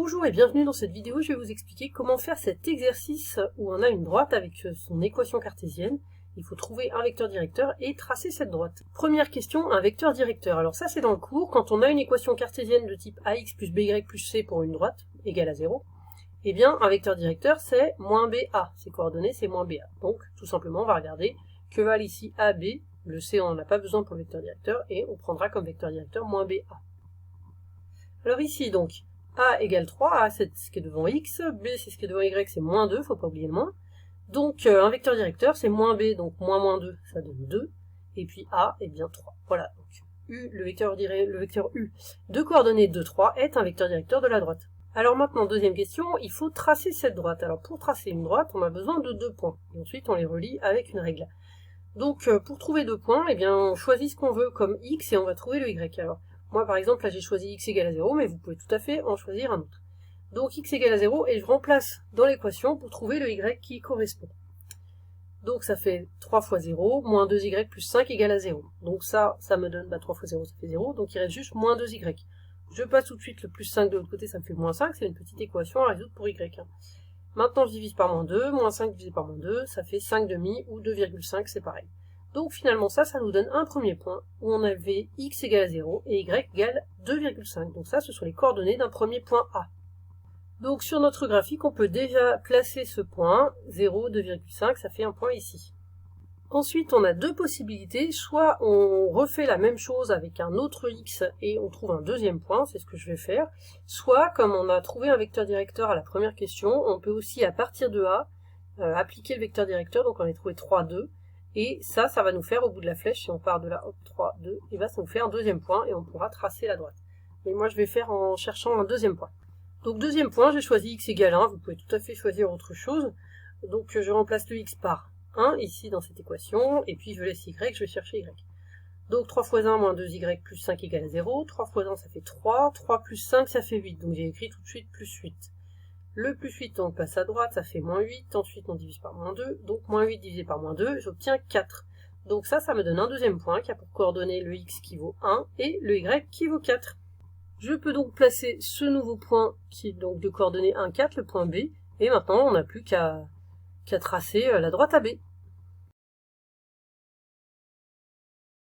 Bonjour et bienvenue dans cette vidéo, je vais vous expliquer comment faire cet exercice où on a une droite avec son équation cartésienne. Il faut trouver un vecteur directeur et tracer cette droite. Première question, un vecteur directeur. Alors ça c'est dans le cours, quand on a une équation cartésienne de type ax plus by plus c pour une droite égale à 0, eh bien un vecteur directeur c'est moins ba, ses coordonnées c'est moins ba. Donc tout simplement on va regarder que valent ici ab, le c on n'en a pas besoin pour le vecteur directeur, et on prendra comme vecteur directeur moins ba. Alors ici donc, a égale 3, a c'est ce qui est devant x, b c'est ce qui est devant y, c'est moins 2, faut pas oublier le moins. Donc un vecteur directeur c'est moins b, donc moins 2, ça donne 2, et puis a est bien 3. Voilà, donc u, le vecteur u de coordonnées 2, 3 est un vecteur directeur de la droite. Alors maintenant, deuxième question, il faut tracer cette droite. Alors pour tracer une droite, on a besoin de 2 points, et ensuite on les relie avec une règle. Donc pour trouver 2 points, eh bien on choisit ce qu'on veut comme x et on va trouver le y. Alors moi par exemple là j'ai choisi x égale à 0, mais vous pouvez tout à fait en choisir un autre. Donc x égale à 0 et je remplace dans l'équation pour trouver le y qui correspond. Donc ça fait 3 fois 0, moins 2y plus 5 égale à 0. Donc ça me donne 3 fois 0 ça fait 0, donc il reste juste moins 2y. Je passe tout de suite le plus 5 de l'autre côté, ça me fait moins 5, c'est une petite équation à résoudre pour y. Maintenant je divise par moins 2, moins 5 divisé par moins 2, ça fait 5 demi ou 2,5, c'est pareil. Donc finalement ça nous donne un premier point où on avait x égale à 0 et y égale 2,5. Donc ça ce sont les coordonnées d'un premier point A. Donc sur notre graphique on peut déjà placer ce point, 0, 2,5, ça fait un point ici. Ensuite on a deux possibilités, soit on refait la même chose avec un autre x et on trouve un deuxième point, c'est ce que je vais faire, soit comme on a trouvé un vecteur directeur à la première question, on peut aussi à partir de A appliquer le vecteur directeur, donc on a trouvé 3, 2, et ça va nous faire au bout de la flèche, si on part de là, hop, 3, 2, et ça nous fait un deuxième point et on pourra tracer la droite. Mais moi je vais faire en cherchant un deuxième point. Donc deuxième point, j'ai choisi x égale 1, vous pouvez tout à fait choisir autre chose, donc je remplace le x par 1 ici dans cette équation, et puis je laisse y, je vais chercher y. Donc 3 fois 1 moins 2y plus 5 égale à 0, 3 fois 1 ça fait 3, 3 plus 5 ça fait 8, donc j'ai écrit tout de suite plus 8. Le plus 8 on passe à droite, ça fait moins 8, ensuite on divise par moins 2, donc moins 8 divisé par moins 2, j'obtiens 4. Donc ça me donne un deuxième point qui a pour coordonnées le x qui vaut 1 et le y qui vaut 4. Je peux donc placer ce nouveau point qui est donc de coordonnées 1, 4, le point B, et maintenant on n'a plus qu'à tracer la droite AB.